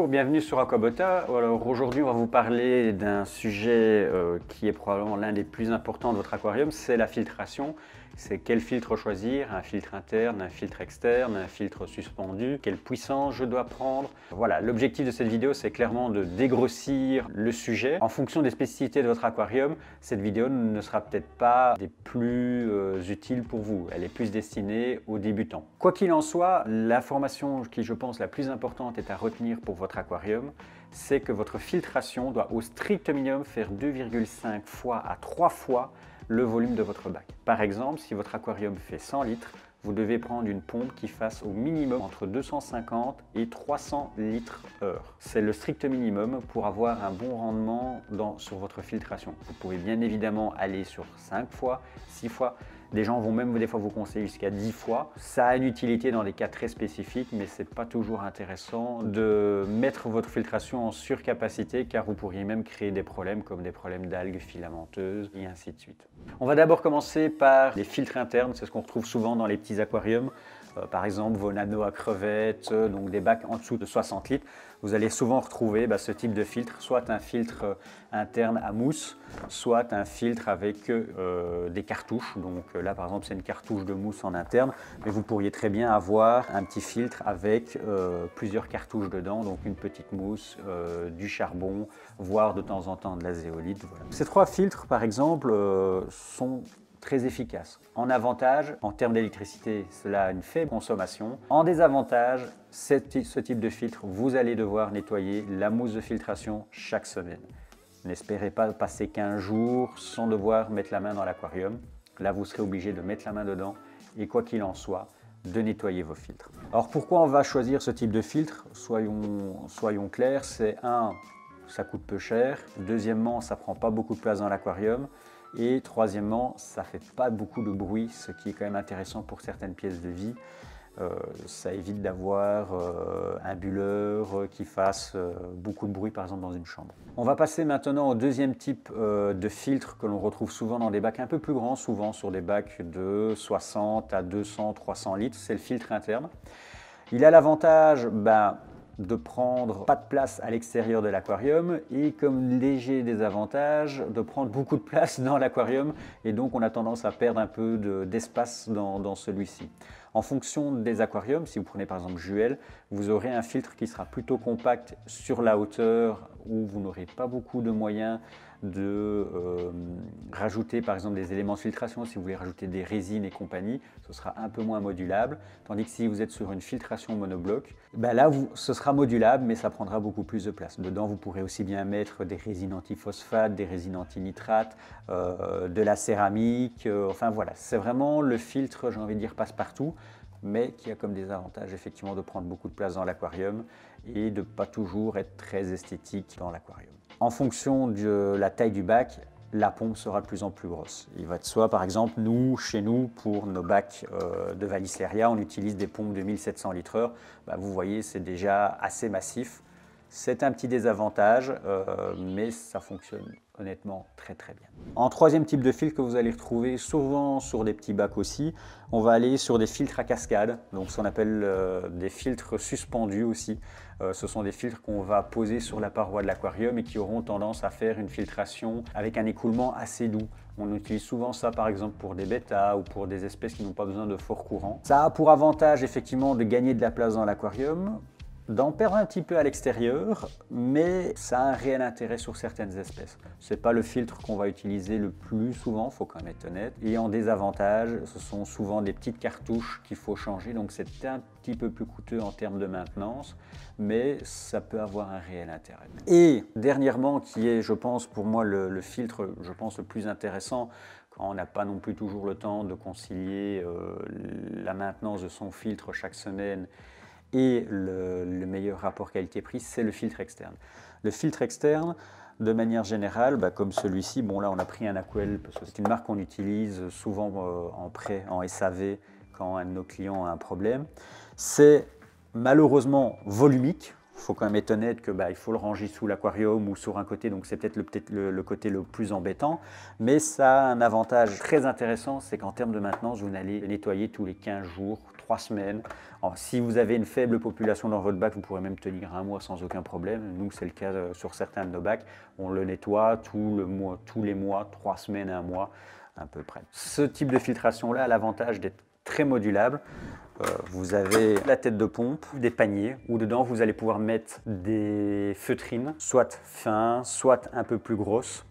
Bonjour, bienvenue sur Aquabota. Alors aujourd'hui, on va vous parler d'un sujet qui est probablement l'un des plus importants de votre aquarium, c'est la filtration. C'est quel filtre choisir, un filtre interne, un filtre externe, un filtre suspendu, quelle puissance je dois prendre. Voilà, l'objectif de cette vidéo, c'est clairement de dégrossir le sujet. En fonction des spécificités de votre aquarium, cette vidéo ne sera peut-être pas des plus utiles pour vous. Elle est plus destinée aux débutants. Quoi qu'il en soit, l'information qui, je pense, la plus importante est à retenir pour votre aquarium, c'est que votre filtration doit au strict minimum faire 2,5 fois à 3 fois le volume de votre bac. Par exemple, si votre aquarium fait 100 litres, vous devez prendre une pompe qui fasse au minimum entre 250 et 300 litres heure. C'est le strict minimum pour avoir un bon rendement sur votre filtration. Vous pouvez bien évidemment aller sur 5 fois, 6 fois. Des gens vont même des fois vous conseiller jusqu'à 10 fois. Ça a une utilité dans des cas très spécifiques, mais ce n'est pas toujours intéressant de mettre votre filtration en surcapacité car vous pourriez même créer des problèmes comme des problèmes d'algues filamenteuses et ainsi de suite. On va d'abord commencer par les filtres internes, c'est ce qu'on retrouve souvent dans les petits aquariums. Par exemple, vos nanos à crevettes, donc des bacs en dessous de 60 litres. Vous allez souvent retrouver ce type de filtre, soit un filtre interne à mousse, soit un filtre avec des cartouches. Donc là, par exemple, c'est une cartouche de mousse en interne, mais vous pourriez très bien avoir un petit filtre avec plusieurs cartouches dedans, donc une petite mousse, du charbon, voire de temps en temps de la zéolite. Voilà. Ces trois filtres, par exemple, sont très efficace. En avantage, en termes d'électricité, cela a une faible consommation. En désavantage, ce type de filtre, vous allez devoir nettoyer la mousse de filtration chaque semaine. N'espérez pas passer 15 jours sans devoir mettre la main dans l'aquarium. Là, vous serez obligé de mettre la main dedans et quoi qu'il en soit, de nettoyer vos filtres. Alors pourquoi on va choisir ce type de filtre? Soyons clairs, c'est ça coûte peu cher. Deuxièmement, ça ne prend pas beaucoup de place dans l'aquarium. Et troisièmement, ça ne fait pas beaucoup de bruit, ce qui est quand même intéressant pour certaines pièces de vie. Ça évite d'avoir un bulleur qui fasse beaucoup de bruit, par exemple dans une chambre. On va passer maintenant au deuxième type de filtre que l'on retrouve souvent dans des bacs un peu plus grands, souvent sur des bacs de 60 à 200, 300 litres. C'est le filtre interne. Il a l'avantage de prendre pas de place à l'extérieur de l'aquarium et comme léger désavantage de prendre beaucoup de place dans l'aquarium et donc on a tendance à perdre un peu d'espace dans celui-ci. En fonction des aquariums, si vous prenez par exemple Juel, vous aurez un filtre qui sera plutôt compact sur la hauteur où vous n'aurez pas beaucoup de moyens de rajouter par exemple des éléments de filtration. Si vous voulez rajouter des résines et compagnie, ce sera un peu moins modulable. Tandis que si vous êtes sur une filtration monobloc, là ce sera modulable mais ça prendra beaucoup plus de place. Dedans vous pourrez aussi bien mettre des résines antiphosphate, des résines antinitrate, de la céramique, enfin voilà, c'est vraiment le filtre, j'ai envie de dire passe-partout, mais qui a comme désavantage effectivement de prendre beaucoup de place dans l'aquarium et de ne pas toujours être très esthétique dans l'aquarium. En fonction de la taille du bac, la pompe sera de plus en plus grosse. Il va de soi, par exemple, chez nous, pour nos bacs de Valisleria, on utilise des pompes de 1700 litres heure. Vous voyez, c'est déjà assez massif. C'est un petit désavantage, mais ça fonctionne honnêtement très très bien. En troisième type de filtre que vous allez retrouver souvent sur des petits bacs aussi, on va aller sur des filtres à cascade, donc ce qu'on appelle des filtres suspendus aussi. Ce sont des filtres qu'on va poser sur la paroi de l'aquarium et qui auront tendance à faire une filtration avec un écoulement assez doux. On utilise souvent ça par exemple pour des bêtas ou pour des espèces qui n'ont pas besoin de fort courant. Ça a pour avantage effectivement de gagner de la place dans l'aquarium, d'en perdre un petit peu à l'extérieur, mais ça a un réel intérêt sur certaines espèces. Ce n'est pas le filtre qu'on va utiliser le plus souvent, il faut quand même être honnête. Et en désavantage, ce sont souvent des petites cartouches qu'il faut changer, donc c'est un petit peu plus coûteux en termes de maintenance, mais ça peut avoir un réel intérêt. Et dernièrement, qui est, je pense, pour moi le filtre, je pense, le plus intéressant, quand on n'a pas non plus toujours le temps de concilier la maintenance de son filtre chaque semaine et le meilleur rapport qualité-prix, c'est le filtre externe. Le filtre externe, de manière générale, comme celui-ci, là on a pris un Aquel parce que c'est une marque qu'on utilise souvent en prêt, en SAV, quand un de nos clients a un problème. C'est malheureusement volumique. Il faut quand même être honnête que il faut le ranger sous l'aquarium ou sur un côté, donc c'est peut-être le côté le plus embêtant. Mais ça a un avantage très intéressant, c'est qu'en termes de maintenance, vous n'allez nettoyer tous les 15 jours, 3 semaines. Alors, si vous avez une faible population dans votre bac, vous pourrez même tenir 1 mois sans aucun problème. Nous, c'est le cas sur certains de nos bacs. On le nettoie tous les mois, 3 semaines, 1 mois, à peu près. Ce type de filtration-là a l'avantage d'être très modulable. Vous avez la tête de pompe, des paniers, où dedans vous allez pouvoir mettre des feutrines, soit fins, soit un peu plus grosses,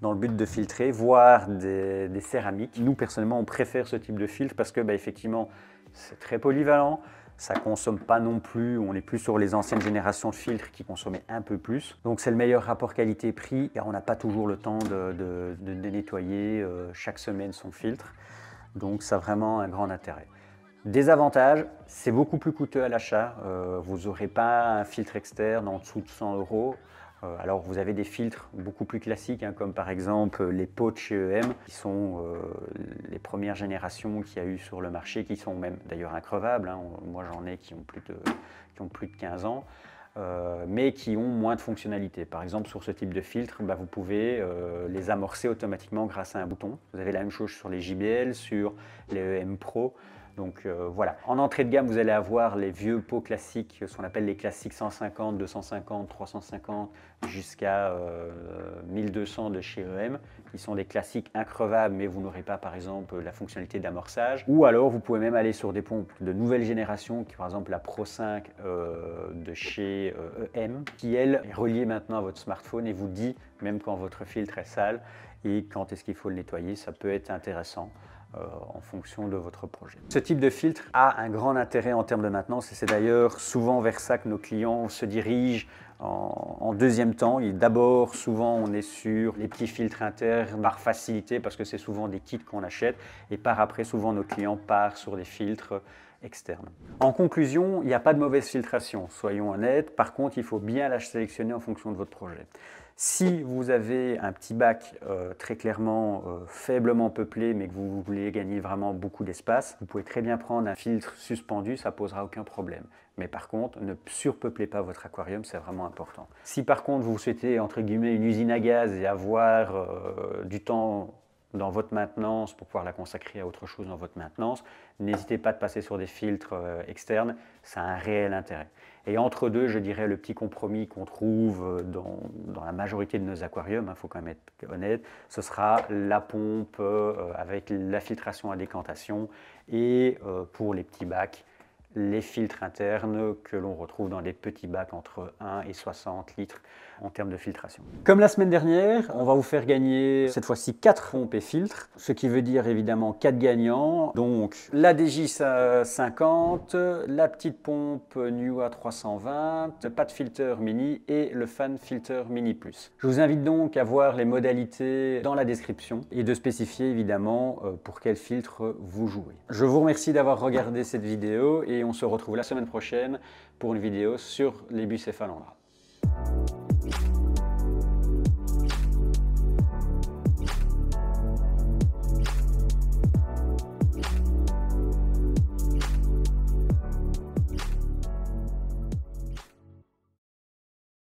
dans le but de filtrer, voire des céramiques. Nous, personnellement, on préfère ce type de filtre parce que, effectivement, c'est très polyvalent, ça ne consomme pas non plus, on n'est plus sur les anciennes générations de filtres qui consommaient un peu plus. Donc c'est le meilleur rapport qualité-prix, car on n'a pas toujours le temps de nettoyer chaque semaine son filtre. Donc ça a vraiment un grand intérêt. Désavantage, c'est beaucoup plus coûteux à l'achat. Vous n'aurez pas un filtre externe en dessous de 100 €. Alors vous avez des filtres beaucoup plus classiques, comme par exemple les pots de chez EM, qui sont les premières générations qu'il y a eu sur le marché, qui sont même d'ailleurs increvables. Moi j'en ai qui ont plus de 15 ans. Mais qui ont moins de fonctionnalités. Par exemple, sur ce type de filtre, vous pouvez les amorcer automatiquement grâce à un bouton. Vous avez la même chose sur les JBL, sur les EM Pro. Donc voilà. En entrée de gamme, vous allez avoir les vieux pots classiques, ce qu'on appelle les classiques 150, 250, 350, jusqu'à 1200 de chez EM, qui sont des classiques increvables, mais vous n'aurez pas par exemple la fonctionnalité d'amorçage. Ou alors vous pouvez même aller sur des pompes de nouvelle génération, qui par exemple la Pro 5 de chez EM, qui elle est reliée maintenant à votre smartphone et vous dit même quand votre filtre est sale et quand est-ce qu'il faut le nettoyer. Ça peut être intéressant en fonction de votre projet. Ce type de filtre a un grand intérêt en termes de maintenance et c'est d'ailleurs souvent vers ça que nos clients se dirigent en deuxième temps. D'abord, souvent, on est sur les petits filtres internes par facilité parce que c'est souvent des kits qu'on achète et par après, souvent, nos clients partent sur des filtres externes. En conclusion, il n'y a pas de mauvaise filtration, soyons honnêtes. Par contre, il faut bien la sélectionner en fonction de votre projet. Si vous avez un petit bac très clairement faiblement peuplé, mais que vous voulez gagner vraiment beaucoup d'espace, vous pouvez très bien prendre un filtre suspendu, ça ne posera aucun problème. Mais par contre, ne surpeuplez pas votre aquarium, c'est vraiment important. Si par contre vous souhaitez, entre guillemets, une usine à gaz et avoir du temps dans votre maintenance pour pouvoir la consacrer à autre chose dans votre maintenance, n'hésitez pas de passer sur des filtres externes, ça a un réel intérêt. Et entre deux, je dirais le petit compromis qu'on trouve dans la majorité de nos aquariums, il faut quand même être honnête, ce sera la pompe avec la filtration à décantation et pour les petits bacs, les filtres internes que l'on retrouve dans les petits bacs entre 1 et 60 litres en termes de filtration. Comme la semaine dernière, on va vous faire gagner cette fois-ci 4 pompes et filtres, ce qui veut dire évidemment 4 gagnants. Donc la DJ50, la petite pompe Newa 320, le Pad Filter Mini et le Fan Filter Mini Plus. Je vous invite donc à voir les modalités dans la description et de spécifier évidemment pour quel filtre vous jouez. Je vous remercie d'avoir regardé cette vidéo et on se retrouve la semaine prochaine pour une vidéo sur les bus Céphalandra.